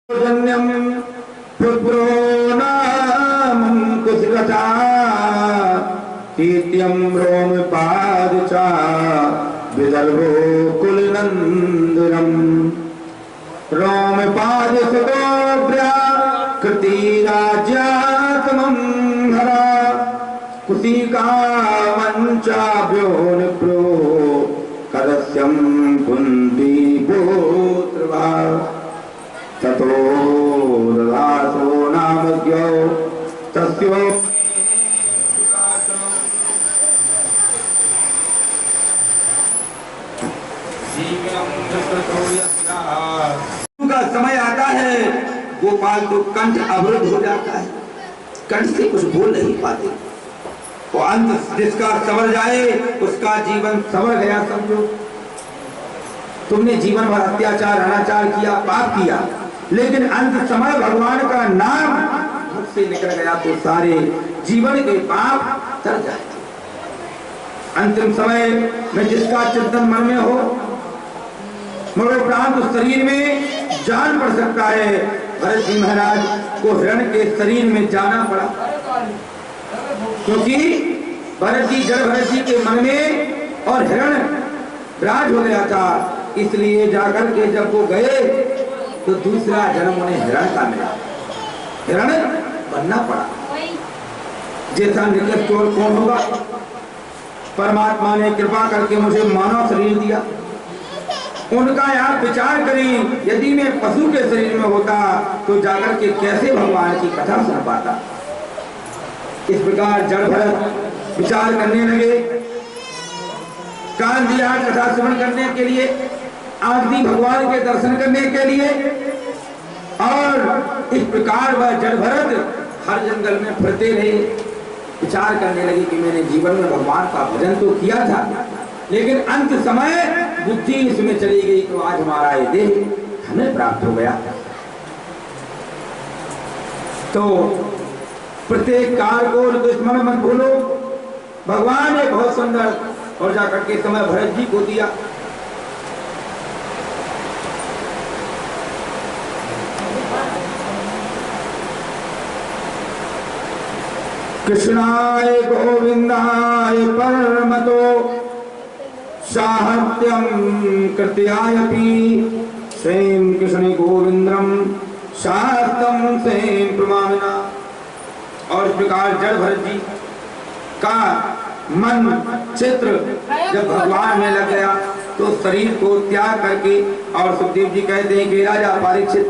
जन्यम पुत्रो नाम कुशलता कीर्त्यम रोमपादचा विदर्भो कुलनंदनम रोमपाद सतोभ्या कृति राज्यात्मं हरा कुतिका वंचाभ्यो निप्रो कदस्यं कुंती पुत्रवा ततो ददासो नामज्ञो तस्यो का समय आता है गोपाल तो कंठ अवरुद्ध हो जाता है, कंठ से कुछ बोल नहीं पाते। तो अंत जिसका संवर जाए उसका जीवन संवर गया समझो। तुमने जीवन भर अत्याचार अनाचार किया, पाप किया, लेकिन अंत समय भगवान का नाम मुख से निकल गया तो सारे जीवन के पाप तर जाए। अंतिम समय में जिसका चिंतन मन में हो, मरणोपरांत उस शरीर में जान पड़ सकता है। भरत जी महाराज को हिरण के शरीर में जाना पड़ा, क्योंकि भरत जी जड़ भरत जी के मन में और हिरण राज हो गया था। इसलिए जाकर के जब वो गए तो दूसरा जन्म उन्हें हिरण का मिला, हिरण बनना पड़ा। जैसा निकट चोर कौन होगा? परमात्मा ने कृपा करके मुझे मानव शरीर दिया। उनका आप विचार करें, यदि मैं पशु के शरीर में होता तो जाकर के कैसे भगवान की कथा सुन पाता। इस प्रकार जड़ भरत विचार करने लगे, कान दिया कथा श्रवण करने के लिए, आँख दी भगवान के दर्शन करने के लिए। और इस प्रकार वह जड़ भरत हर जंगल में फिरते रहे, विचार करने लगे कि मैंने जीवन में भगवान का भजन तो किया था, लेकिन अंत समय बुद्धि इसमें चली गई तो आज हमारा ये देह हमें प्राप्त हो गया। तो प्रत्येक काल को दुश्मन मत भूलो। भगवान ने बहुत सुंदर और जाकर के समय भरत जी को दिया। कृष्णाय गोविंदाय परमतो साहत्यम कृत्यायपि स्वयं कृष्ण गोविंदम शास्त्रम स्वयं प्रमाणना। और इस प्रकार जड़ भरत जी का मन चित्र जब भगवान में लग गया तो शरीर को त्याग करके, और सुखदेव जी कहते हैं कि राजा परीक्षित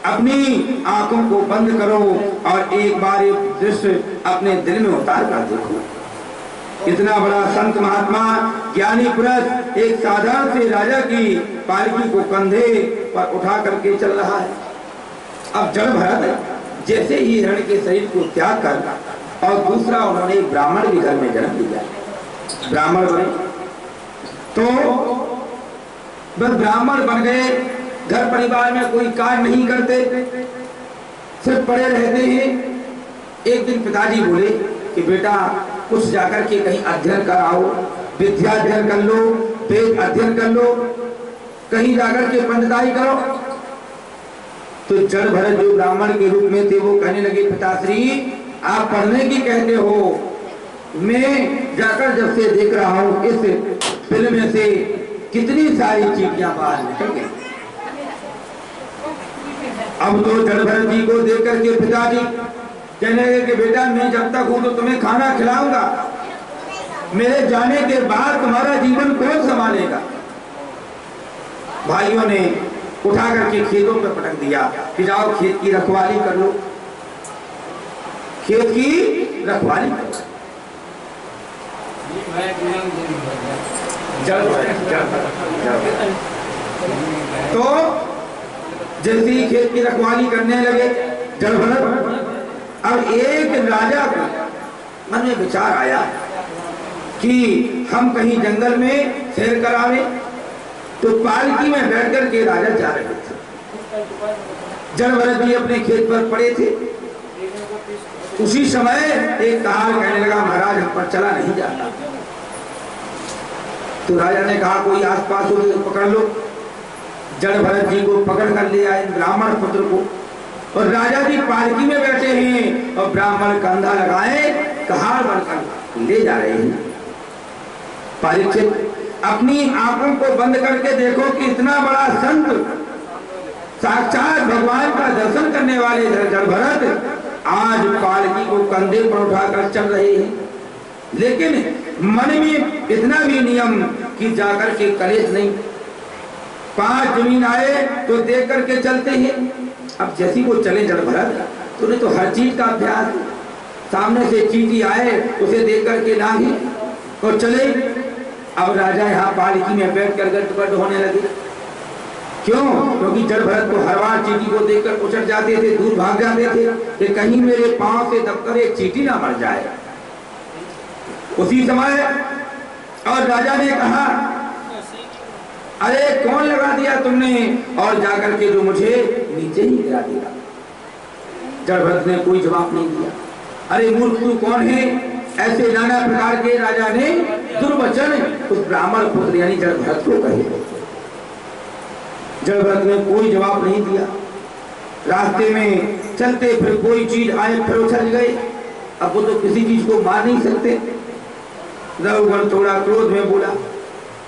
अपनी आंखों को बंद करो और एक बार ये दृश्य अपने दिल में उतार कर देखो। इतना बड़ा संत महात्मा ज्ञानी पुरुष एक साधारण से राजा की पालकी को कंधे पर उठा करके चल रहा है। अब जड़ भरत जैसे ही हिरण के शरीर को त्याग कर और दूसरा उन्होंने ब्राह्मण के घर में जन्म लिया, ब्राह्मण बने। तो बस ब्राह्मण बन गए, घर परिवार में कोई कार्य नहीं करते, सिर्फ पड़े रहते हैं। एक दिन पिताजी बोले कि बेटा कुछ जाकर के कहीं अध्ययन कर आओ, विद्या अध्ययन कर लो, वेद अध्ययन कर लो, कहीं जाकर के पंडिताई करो। तो जड़ भरत जो ब्राह्मण के रूप में थे वो कहने लगे पिताश्री आप पढ़ने की कहते हो, मैं जाकर जब से देख रहा हूँ इस फिल्म में से कितनी सारी चीटियां बाहर निकल गई। अब तो जड़ भरत जी को देख करके पिताजी कहने लगे कि बेटा मैं जब तक हूं तो तुम्हें खाना खिलाऊंगा, मेरे जाने के बाद तुम्हारा जीवन कौन संभालेगा। भाइयों ने उठा करके खेतों पे पटक दिया कि जाओ खेत की रखवाली कर लो, खेत की रखवाली कर लो। तो जैसे ही खेत की रखवाली करने लगे जड़ भरत, अब एक राजा को मन में विचार आया कि हम कहीं जंगल में सैर करावे। तो पालकी में बैठ कर के राजा जा रहे थे, जड़ भरत जी अपने खेत पर पड़े थे। उसी समय एक कहार कहने लगा महाराज हम पर चला नहीं जाता। तो राजा ने कहा कोई आसपास हो तो पकड़ लो। जड़ भरत जी को पकड़ कर ले आए ब्राह्मण पुत्र को, और राजा जी पालकी में बैठे हैं और ब्राह्मण कंधा लगाए कहार बनकर ले जा रहे हैं। परीक्षित अपनी आंखों को बंद करके देखो कि इतना बड़ा संत, साक्षात भगवान का दर्शन करने वाले जड़ भरत आज पालकी को कंधे पर उठाकर चल रहे हैं, लेकिन मन में इतना भी नियम कि जाकर के कलेश नहीं। 5 जमीन आए तो देख करके चलते हैं। अब जैसी को चले जड़ भरत तो उन्हें तो हर चीज का अभ्यास, सामने से चींटी आए उसे देख करके लागे और चले। अब राजा यहाँ पालकी में बैठ कर गटगट होने लगे। क्यों? क्योंकि जड़ भरत को हर बार चींटी को देखकर उछट जाते थे, दूर भाग जाते थे कि कहीं मेरे पांव से दबकर एक चींटी ना मर जाए। उसी समय और राजा ने कहा, अरे कौन लगा दिया तुमने, और जाकर के जो मुझे नीचे ही गिरा दिया। जड़ भरत ने कोई जवाब नहीं दिया। अरे मूर्ख तू कौन है? ऐसे नाना प्रकार के राजा ने दुर्वचन उस ब्राह्मण पुत्र यानी जड़ भरत को कहे। जड़ भरत ने कोई जवाब नहीं दिया। रास्ते में चलते फिर कोई चीज आए फिर उछल गए। अब वो तो किसी चीज को मार नहीं सकते। रघुवर थोड़ा क्रोध में बोला,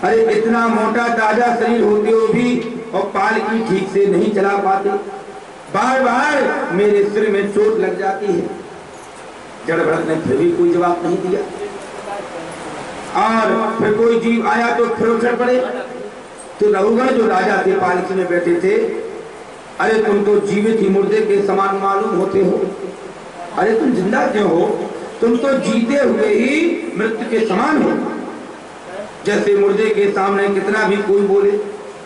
अरे इतना मोटा ताजा शरीर होते हुए भी और पालकी ठीक से नहीं चला पाते, बार बार मेरे सिर में चोट लग जाती है। जड़ भरत ने फिर भी कोई जवाब नहीं दिया। और फिर कोई जीव आया तो फिर उछल पड़े। तो रघुवर जो राजा थे पालकी में बैठे थे, अरे तुम तो जीवित ही मुर्दे के समान मालूम होते हो। अरे तुम जिंदा क्यों हो? तुम तो जीते हुए ही मृत्यु के समान हो। जैसे मुर्दे के सामने कितना भी कोई बोले,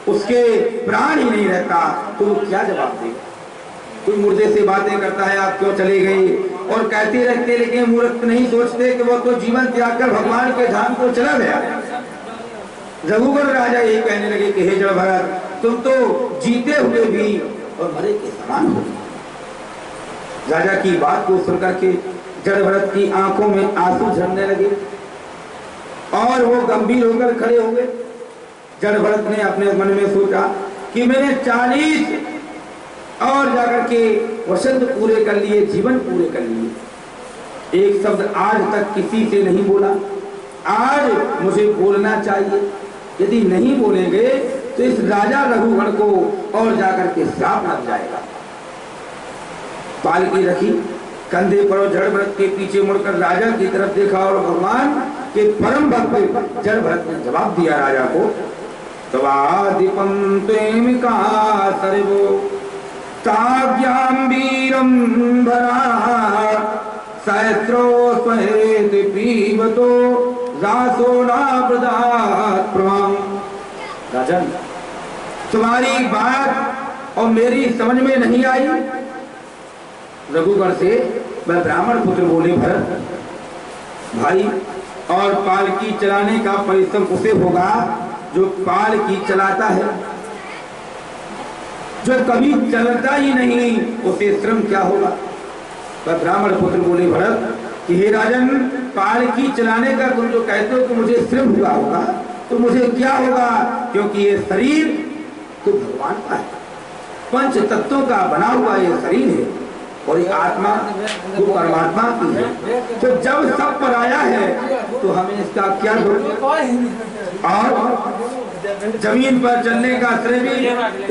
उसके प्राण ही नहीं रहता, तो वो क्या जवाब देगा? कोई मुर्दे से बातें करता है, आप क्यों चले गए, और कहते रहते, लेकिन मूर्ख नहीं सोचते कि वो तो जीवन त्याग कर भगवान के धाम को चला गया। रघुवर राजा यही कहने लगे कि हे जड़ भरत, तुम तो जीते हुए भी और मरे के समान हो। राजा की बात को सुनकर के जड़ भरत की आंखों में आंसू झरने लगे और वो गंभीर होकर खड़े हो गए। जड़ भरत ने अपने मन में सोचा कि मैंने 40 और जाकर के वसंत पूरे कर लिए, जीवन पूरे कर लिए। एक शब्द आज तक किसी से नहीं बोला, आज मुझे बोलना चाहिए। यदि नहीं बोलेंगे तो इस राजा रघुवर को और जाकर के श्राप लग जाएगा। पालकी रखी कंधे पर और जड़ भरत के पीछे मुड़कर राजा की तरफ देखा और भगवान के परम भक्त जड़ भरत ने जवाब दिया राजा को, तवादिपं त्वेमिका सर्वो ताभ्यां वीरं भरा सहस्रो स्वेत पीबतो रासो नाप्रदात् प्रमां। राजन, तुम्हारी बात और मेरी समझ में नहीं आई। रघुवर से वह ब्राह्मण पुत्र बोले, भरत भाई, और पालकी चलाने का परिश्रम उसे होगा जो पालकी चलाता है, जो कभी चलता ही नहीं उसे श्रम क्या होगा। वह ब्राह्मण पुत्र बोले, भरत कि हे राजन, पालकी चलाने का तुम जो कहते हो कि मुझे श्रम हुआ होगा, तो मुझे क्या होगा, क्योंकि ये शरीर तो भगवान का है, पंच तत्वों का बना हुआ ये शरीर है और ये आत्मा वो परमात्मा की है। तो जब सब पर आया है तो हमें इसका क्या दुख। और जमीन पर चलने का श्रेय भी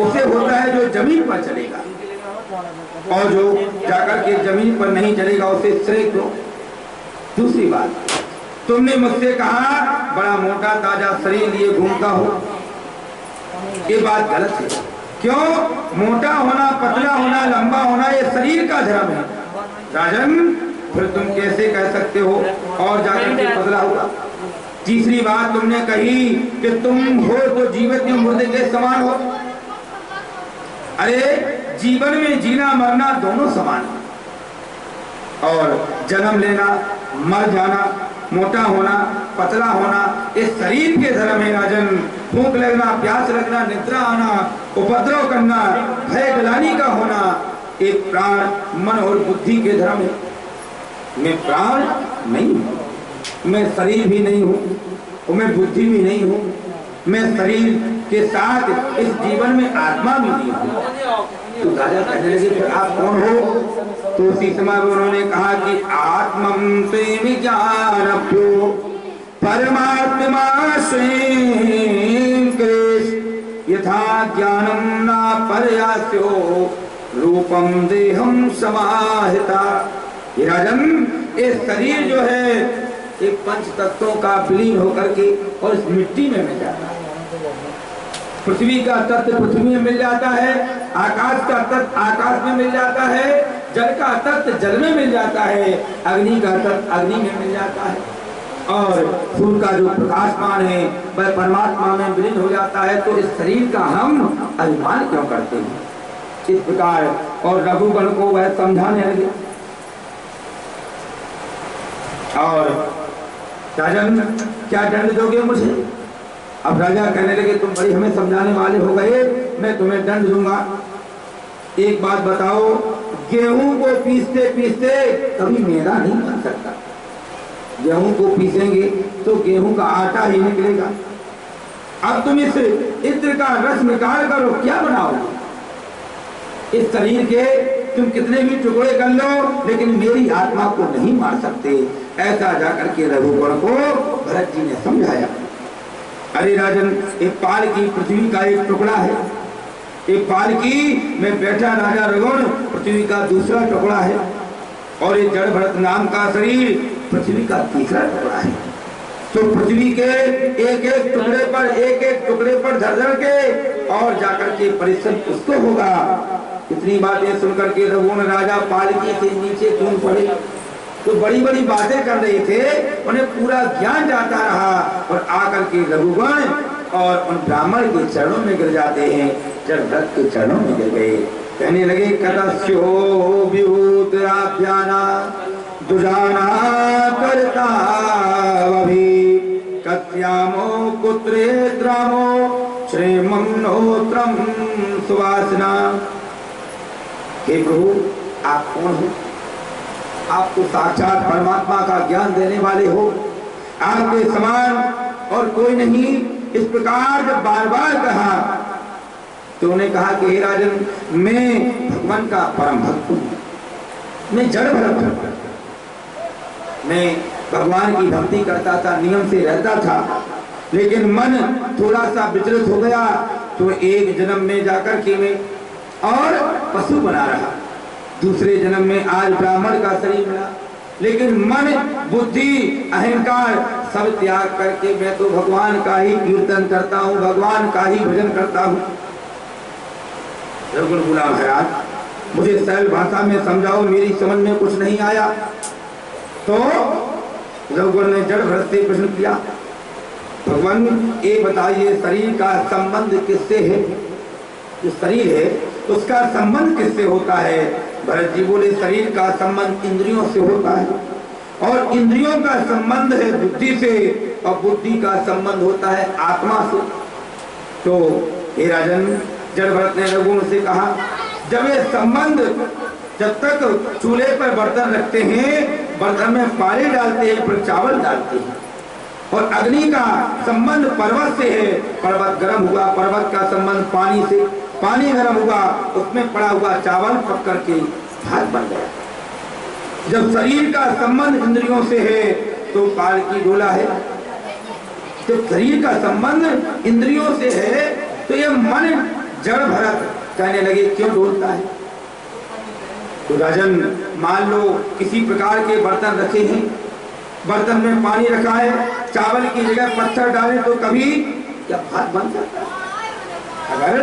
उसे होता है जो जमीन पर चलेगा, और जो जाकर के जमीन पर नहीं चलेगा उसे श्रेय क्यों। दूसरी बात, तुमने मुझसे कहा बड़ा मोटा ताजा शरीर लिए घूमता हो, ये बात गलत है। क्यों? मोटा होना, पतला होना, लंबा होना ये शरीर का धर्म है। राजन, फिर तुम कैसे कह सकते हो और जाकर के पतला होगा। तीसरी बात तुमने कही कि तुम हो तो जीवित मुर्दे के समान हो। अरे जीवन में जीना मरना दोनों समान है, और जन्म लेना, मर जाना, मोटा होना, पतला होना इस शरीर के धर्म है। राजन, भूख लगना, प्यास लगना, निद्रा आना, उपद्रव करना, भय गलानी का होना एक प्राण, मन और बुद्धि के धर्म है। मैं प्राण नहीं हूँ, मैं शरीर भी नहीं हूँ, मैं बुद्धि भी नहीं हूँ, मैं शरीर के साथ इस जीवन में आत्मा मिली हो। तो राजा कहने लगे फिर आप कौन हो? तो उसी समय उन्होंने कहा कि आत्मं प्रेमी ज्ञानभ्यो परमात्मा स्वयं कृष्ण यथा ज्ञानम न परयास्यो रूपम देहम समाहिता। ये राजन, ये शरीर जो है एक पंच तत्वों का विलीन होकर के और इस मिट्टी में मिल जाता है। पृथ्वी का तत्व पृथ्वी में मिल जाता है, आकाश का तत्व आकाश में मिल जाता है, जल का तत्व जल में मिल जाता है, अग्नि का तत्व अग्नि में मिल जाता है और सूर्य का जो प्रकाशमान है वह परमात्मा में विलीन हो जाता है। तो इस शरीर का हम अभिमान क्यों करते हैं? इस प्रकार और रघुगण को वह समझाने लगे। और राजन, क्या दंड दोगे मुझे? अब राजा कहने लगे तुम बड़ी हमें समझाने वाले हो गए, मैं तुम्हें दंड दूंगा। एक बात बताओ, गेहूं को पीसते पीसते कभी मैदा नहीं बन सकता। गेहूं को पीसेंगे तो गेहूं का आटा ही निकलेगा। अब तुम इस इत्र का रस निकाल करो, क्या बनाओगे? इस शरीर के तुम कितने भी टुकड़े कर लो, लेकिन मेरी आत्मा को नहीं मार सकते। ऐसा जाकर के रघुगण को भरत जी ने समझाया। अरे राजन, एक पाल की पृथ्वी का एक टुकड़ा है, एक पाल की में बैठा राजा रघुगण पृथ्वी का दूसरा टुकड़ा है और ये जड़ भरत नाम का शरीर पृथ्वी का तीसरा टुकड़ा है। तो पृथ्वी के एक एक टुकड़े पर धर के और जाकर के परिश्रम उसको होगा। इतनी बातें सुनकर के रघुगण राजा पालकी के नीचे कूद पड़े। तो बड़ी बड़ी बातें कर रहे थे, उन्हें पूरा ज्ञान जाता रहा और आकर के रघुगण और उन ब्राह्मण के चरणों में गिर जाते हैं। जब भरत के चरणों में गिर गए, कहने लगे कतस्यो विभूत आभ्याना दुजाना करता वभी कत्यामो कुत्रे द्रामो श्रीमन्नोत्रम सुवासना। हे प्रभु, आप कौन हो? आप तो साक्षात परमात्मा का ज्ञान देने वाले हो, आपके समान और कोई नहीं। इस प्रकार जब बार बार कहा तो उन्हें कहा कि हे राजन, मैं भगवान का परम भक्त हूँ, मैं जड़ भरत हूँ, मैं भगवान की भक्ति करता था, नियम से रहता था, लेकिन मन थोड़ा सा विचलित हो गया तो एक जन्म में जाकर के मैं और पशु बना रहा, दूसरे जन्म में आज ब्राह्मण का शरीर मिला, लेकिन मन बुद्धि अहंकार सब त्याग करके मैं तो भगवान का ही कीर्तन करता हूँ, भगवान का ही भजन करता हूँ। रघुगण बोला, महाराज मुझे सरल भाषा में समझाओ, मेरी समझ में कुछ नहीं आया। तो रघुगण ने जड़ भरत से प्रश्न किया, भगवान ये बताइए शरीर का संबंध किससे है? जो शरीर है उसका संबंध किससे होता है? भरत जी बोले, शरीर का संबंध इंद्रियों से होता है और इंद्रियों का संबंध है बुद्धि से और बुद्धि का संबंध होता है आत्मा से। तो हे राजन, जड़ भरत ने रघुगण से कहा, जब ये संबंध, जब तक चूल्हे पर बर्तन रखते हैं, बर्तन में पानी डालते हैं, फिर चावल डालते हैं, और अग्नि का संबंध पर्वत से है, पर्वत गर्म हुआ, पर्वत का संबंध पानी से, पानी गर्म हुआ, उसमें पड़ा हुआ चावल पक करके भात बन गया। जब शरीर का संबंध इंद्रियों से है तो काल की डोला है। जब शरीर का संबंध इंद्रियों से है तो ये मन जड़ भरत कहने लगे क्यों डोलता है? तो राजन, मान लो किसी प्रकार के बर्तन रखे हैं, बर्तन में पानी रखा है, चावल की जगह पत्थर डालें तो कभी क्या भात बन सकता है? अगर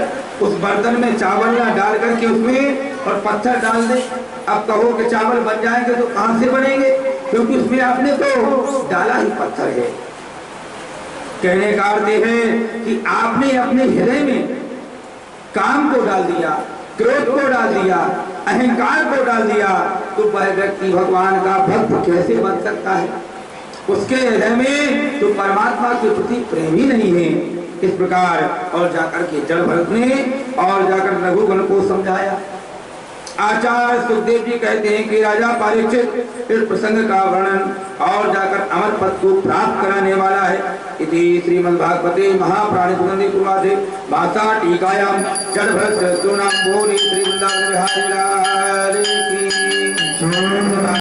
उस बर्तन में चावल ना डाल करके उसमें और पत्थर डाल दे, अब कहो कि चावल बन जाएंगे तो कहां से बनेंगे? क्योंकि उसमें आपने तो डाला ही पत्थर है। कहने का अर्थ है कि आपने अपने हृदय में काम को डाल दिया, क्रोध को डाल दिया, अहंकार को डाल दिया, तो वह व्यक्ति भगवान का भक्त कैसे बन सकता है? उसके हृदय में तो परमात्मा के प्रति प्रेम ही नहीं है। इस प्रकार और जाकर के जड़ भरत ने और जाकर रघुगण को समझाया। आचार्य सुखदेव जी कहते हैं कि राजा परीक्षित इस प्रसंग का वर्णन और जाकर अमर पद को प्राप्त कराने वाला है। इति श्रीमद्भागवते महाप्राणी सुगंधि पूर्वाधे भाषा टीकायां जड़ भरत श्री वृंदावन बिहारी लाल की